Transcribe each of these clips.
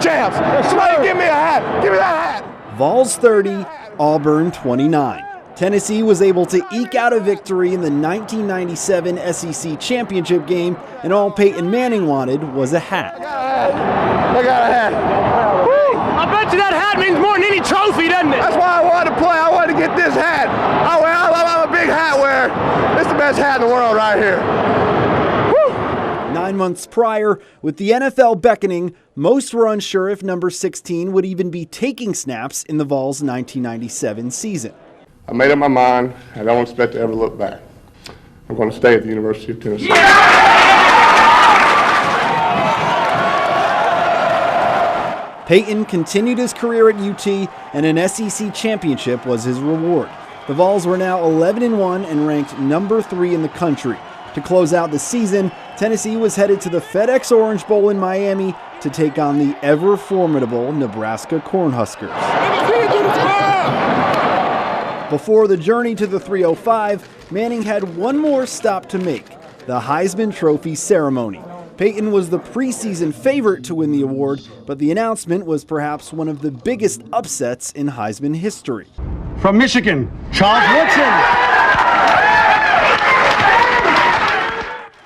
champs. Somebody give me a hat. Give me that hat. Vols 30, Auburn 29. Tennessee was able to eke out a victory in the 1997 SEC championship game, and all Peyton Manning wanted was a hat. I got a hat. Woo! I bet you that hat means more than any trophy, doesn't it? That's why I wanted to play. I wanted to get this hat. I'm a big hat wearer. This is the best hat in the world right here. Woo! 9 months prior, with the NFL beckoning, most were unsure if number 16 would even be taking snaps in the Vols' 1997 season. I made up my mind. I don't expect to ever look back. I'm going to stay at the University of Tennessee. Peyton continued his career at UT, and an SEC championship was his reward. The Vols were now 11-1 and ranked number 3 in the country. To close out the season, Tennessee was headed to the FedEx Orange Bowl in Miami to take on the ever-formidable Nebraska Cornhuskers. Before the journey to the 305, Manning had one more stop to make, the Heisman Trophy ceremony. Peyton was the preseason favorite to win the award, but the announcement was perhaps one of the biggest upsets in Heisman history. From Michigan, Charles Woodson.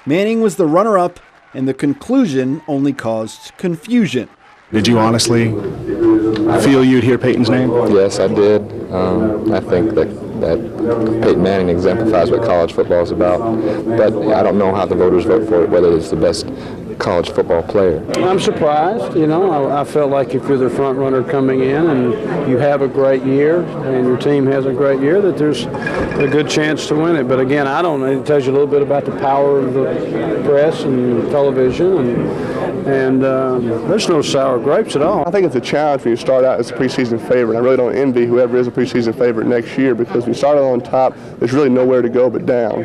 Manning was the runner-up, and the conclusion only caused confusion. Did you honestly feel you'd hear Peyton's name? Yes, I did. I think that Peyton Manning exemplifies what college football is about. But I don't know how the voters vote for it, whether it's the best college football player. I'm surprised. I felt like if you're the front runner coming in and you have a great year and your team has a great year, that there's a good chance to win it. But again, I don't know. It tells you a little bit about the power of the press and television, and there's no sour grapes at all. I think it's a challenge when you start out as a preseason favorite. I really don't envy whoever is a preseason favorite next year, because when you start out on top, there's really nowhere to go but down.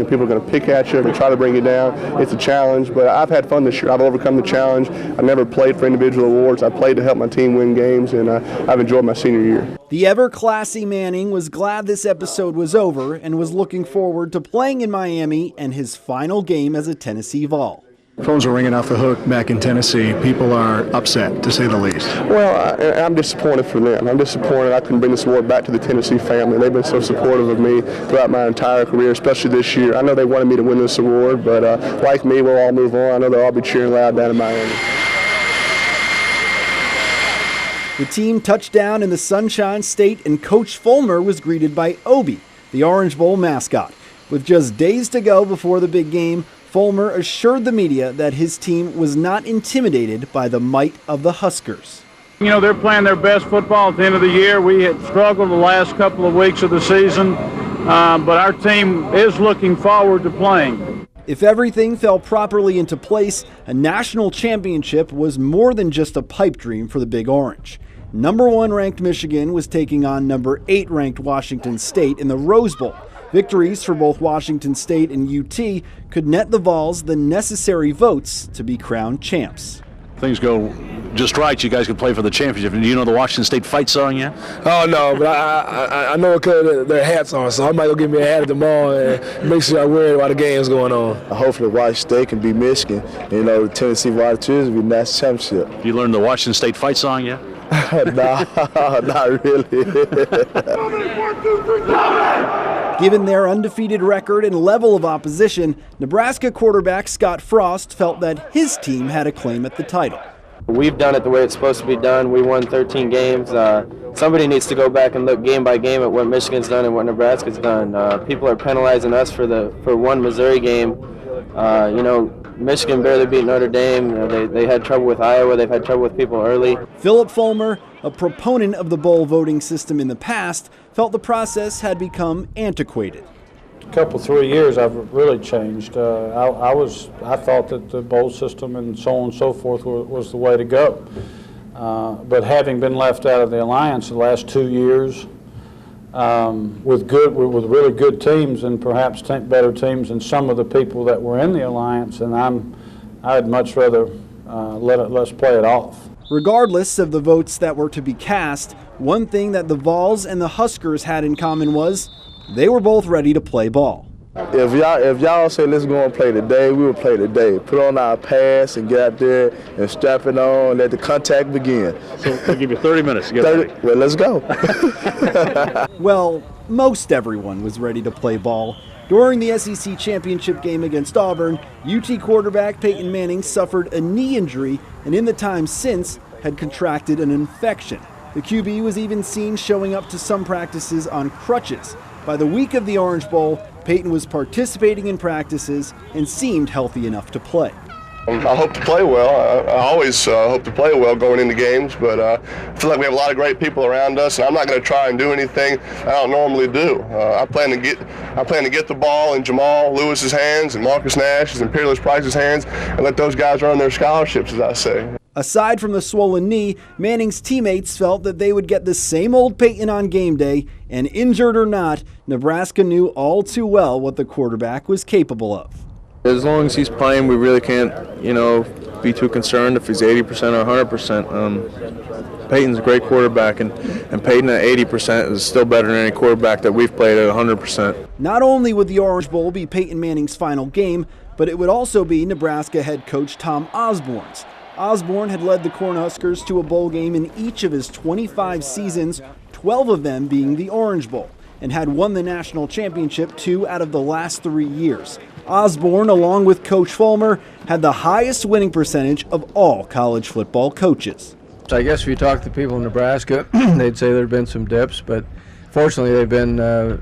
People are going to pick at you and try to bring you down. It's a challenge, but I've had fun this year. I've overcome the challenge. I never played for individual awards. I played to help my team win games, and I've enjoyed my senior year. The ever-classy Manning was glad this episode was over and was looking forward to playing in Miami and his final game as a Tennessee Vol. Phones are ringing off the hook back in Tennessee. People are upset, to say the least. Well, I'm disappointed for them. I'm disappointed I couldn't bring this award back to the Tennessee family. They've been so supportive of me throughout my entire career, especially this year. I know they wanted me to win this award, but like me, we'll all move on. I know they'll all be cheering loud down in Miami. The team touched down in the Sunshine State, and Coach Fulmer was greeted by Obi, the Orange Bowl mascot. With just days to go before the big game, Fulmer assured the media that his team was not intimidated by the might of the Huskers. They're playing their best football at the end of the year. We had struggled the last couple of weeks of the season, but our team is looking forward to playing. If everything fell properly into place, a national championship was more than just a pipe dream for the Big Orange. Number 1 ranked Michigan was taking on number 8 ranked Washington State in the Rose Bowl. Victories for both Washington State and UT could net the Vols the necessary votes to be crowned champs. Things go just right, you guys could play for the championship. And do you know the Washington State fight song yet? Oh, no, but I know it because their hats on, so I might go get me a hat at the mall and make sure I wear it while the game's going on. Hopefully Washington State can beat Michigan. The Tennessee Volunteers will be national championship. You learned the Washington State fight song yet? No, not really. Given their undefeated record and level of opposition, Nebraska quarterback Scott Frost felt that his team had a claim at the title. We've done it the way it's supposed to be done. We won 13 games. Somebody needs to go back and look game by game at what Michigan's done and what Nebraska's done. People are penalizing us for one Missouri game. Michigan barely beat Notre Dame. They had trouble with Iowa. They've had trouble with people early. Philip Fulmer, a proponent of the bowl voting system in the past, felt the process had become antiquated. Couple 3 years I've really changed. I thought that the bowl system and so on and so forth was the way to go. But having been left out of the alliance the last 2 years, with really good teams and perhaps better teams than some of the people that were in the alliance, and I'd much rather let's play it off. Regardless of the votes that were to be cast, one thing that the Vols and the Huskers had in common was they were both ready to play ball. If y'all say let's go and play today, we will play today. Put on our pads and get out there and strap it on, let the contact begin. So we'll give you 30 minutes to get ready. Well, let's go. Well, most everyone was ready to play ball. During the SEC championship game against Auburn, UT quarterback Peyton Manning suffered a knee injury and in the time since had contracted an infection. The QB was even seen showing up to some practices on crutches. By the week of the Orange Bowl, Peyton was participating in practices and seemed healthy enough to play. I hope to play well. I always hope to play well going into games, but I feel like we have a lot of great people around us, and I'm not going to try and do anything I don't normally do. I plan to get the ball in Jamal Lewis's hands and Marcus Nash's and Peerless Price's hands, and let those guys earn their scholarships, as I say. Aside from the swollen knee, Manning's teammates felt that they would get the same old Peyton on game day, and injured or not, Nebraska knew all too well what the quarterback was capable of. As long as he's playing, we really can't, be too concerned if he's 80% or 100%. Peyton's a great quarterback, and Peyton at 80% is still better than any quarterback that we've played at 100%. Not only would the Orange Bowl be Peyton Manning's final game, but it would also be Nebraska head coach Tom Osborne's. Osborne had led the Cornhuskers to a bowl game in each of his 25 seasons, 12 of them being the Orange Bowl, and had won the national championship 2 out of the last 3 years. Osborne, along with Coach Fulmer, had the highest winning percentage of all college football coaches. I guess if you talk to people in Nebraska, they'd say there have been some dips, but fortunately they've been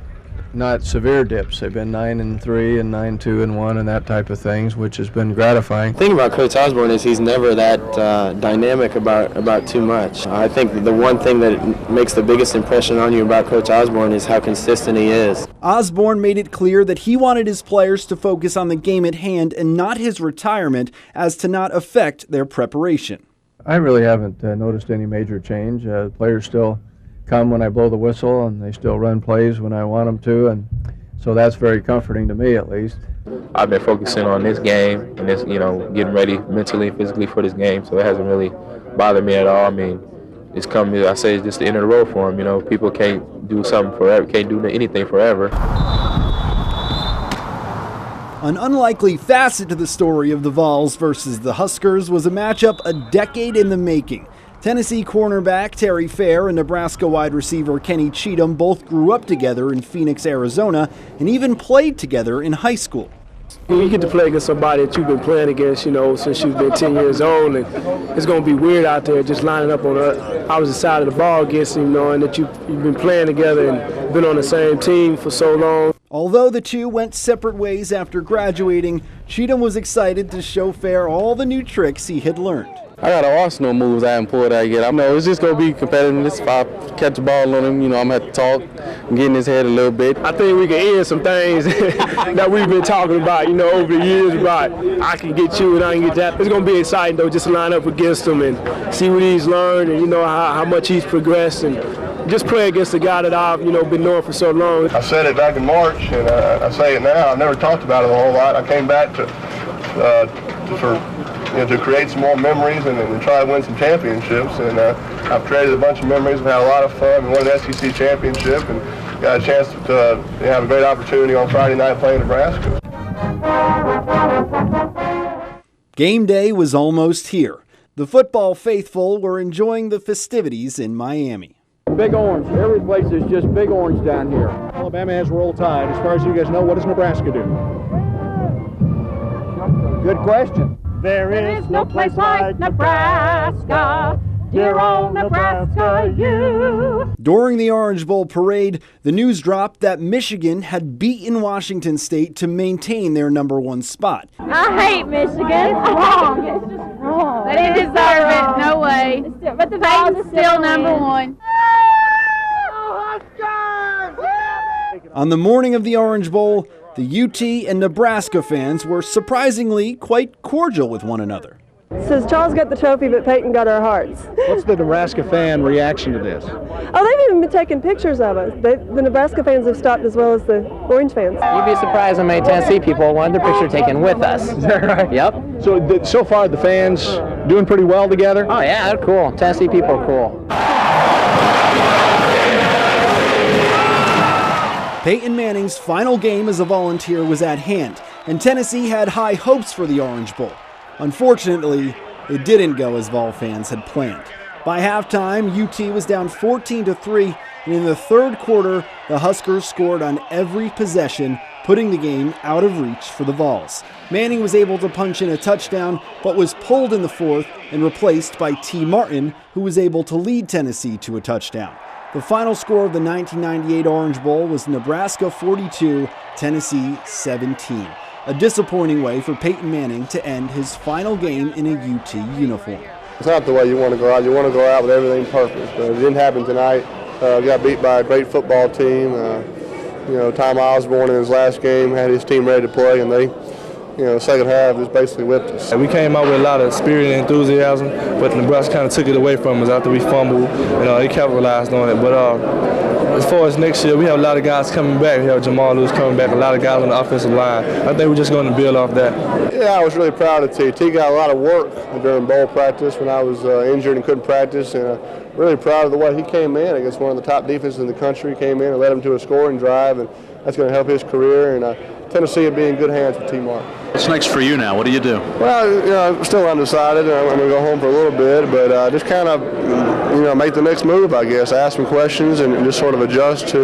not severe dips. They've been 9-3 and 9-2-1 and that type of things, which has been gratifying. The thing about Coach Osborne is he's never that dynamic about too much. I think the one thing that makes the biggest impression on you about Coach Osborne is how consistent he is. Osborne made it clear that he wanted his players to focus on the game at hand and not his retirement, as to not affect their preparation. I really haven't noticed any major change. Players still come when I blow the whistle, and they still run plays when I want them to, and so that's very comforting to me, at least. I've been focusing on this game and this, getting ready mentally and physically for this game, so it hasn't really bothered me at all. I mean, it's coming. I say it's just the end of the road for them. People can't do something forever, can't do anything forever. An unlikely facet to the story of the Vols versus the Huskers was a matchup a decade in the making. Tennessee cornerback Terry Fair and Nebraska wide receiver Kenny Cheatham both grew up together in Phoenix, Arizona, and even played together in high school. When you get to play against somebody that you've been playing against, since you've been 10 years old, and it's going to be weird out there just lining up on the opposite side of the ball against him, knowing that you've been playing together and been on the same team for so long. Although the two went separate ways after graduating, Cheatham was excited to show Fair all the new tricks he had learned. I got an arsenal of moves I haven't pulled out yet. I know it's just going to be competitive. If I catch the ball on him, I'm going to have to talk and get in his head a little bit. I think we can end some things that we've been talking about, over the years about I can get you and I can get that. It's going to be exciting, though, just to line up against him and see what he's learned and, how much he's progressed and just play against a guy that I've, been knowing for so long. I said it back in March, and I say it now. I've never talked about it a whole lot. I came back to create some more memories and try to win some championships. And I've created a bunch of memories. We've had a lot of fun. We won an SEC championship and got a chance to have a great opportunity on Friday night playing Nebraska. Game day was almost here. The football faithful were enjoying the festivities in Miami. Big Orange. Every place is just Big Orange down here. Alabama has Roll Tide. As far as you guys know, what does Nebraska do? Good question. There is no place like Nebraska, dear old Nebraska, you. During the Orange Bowl parade, the news dropped that Michigan had beaten Washington State to maintain their #1 spot. I hate Michigan. It's wrong. It's just wrong. They didn't deserve it. No way. But the Vols is still #1. On the morning of the Orange Bowl, the UT and Nebraska fans were surprisingly quite cordial with one another. Says Charles got the trophy, but Peyton got our hearts. What's the Nebraska fan reaction to this? Oh, they've even been taking pictures of us. The Nebraska fans have stopped as well as the Orange fans. You'd be surprised how many Tennessee people wanted their picture taken with us. Is that right? Yep. So far, the fans doing pretty well together? Oh, yeah, they're cool. Tennessee people are cool. Peyton Manning's final game as a Volunteer was at hand, and Tennessee had high hopes for the Orange Bowl. Unfortunately, it didn't go as Vol fans had planned. By halftime, UT was down 14-3, and in the third quarter, the Huskers scored on every possession, putting the game out of reach for the Vols. Manning was able to punch in a touchdown, but was pulled in the fourth and replaced by T. Martin, who was able to lead Tennessee to a touchdown. The final score of the 1998 Orange Bowl was Nebraska 42, Tennessee 17. A disappointing way for Peyton Manning to end his final game in a UT uniform. It's not the way you want to go out. You want to go out with everything perfect. It didn't happen tonight. Got beat by a great football team. Tom Osborne in his last game had his team ready to play, and they, second half just basically whipped us. We came out with a lot of spirit and enthusiasm, but Nebraska kind of took it away from us after we fumbled. They capitalized on it. But as far as next year, we have a lot of guys coming back. We have Jamal Lewis coming back, a lot of guys on the offensive line. I think we're just going to build off that. Yeah, I was really proud of T. T got a lot of work during bowl practice when I was injured and couldn't practice, and really proud of the way he came in against one of the top defenses in the country. Came in and led him to a scoring drive, and that's going to help his career. And Tennessee will be in good hands with T. Martin. What's next for you now? What do you do? Well, I'm still undecided. I'm going to go home for a little bit, but just kind of, make the next move, I guess. Ask some questions and just sort of adjust to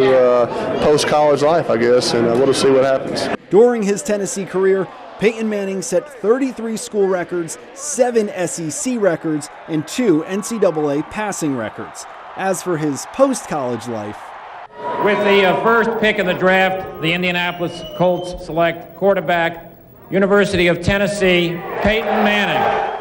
post-college life, I guess, and we'll just see what happens. During his Tennessee career, Peyton Manning set 33 school records, 7 SEC records, and 2 NCAA passing records. As for his post-college life, with the first pick in the draft, the Indianapolis Colts select quarterback, University of Tennessee, Peyton Manning.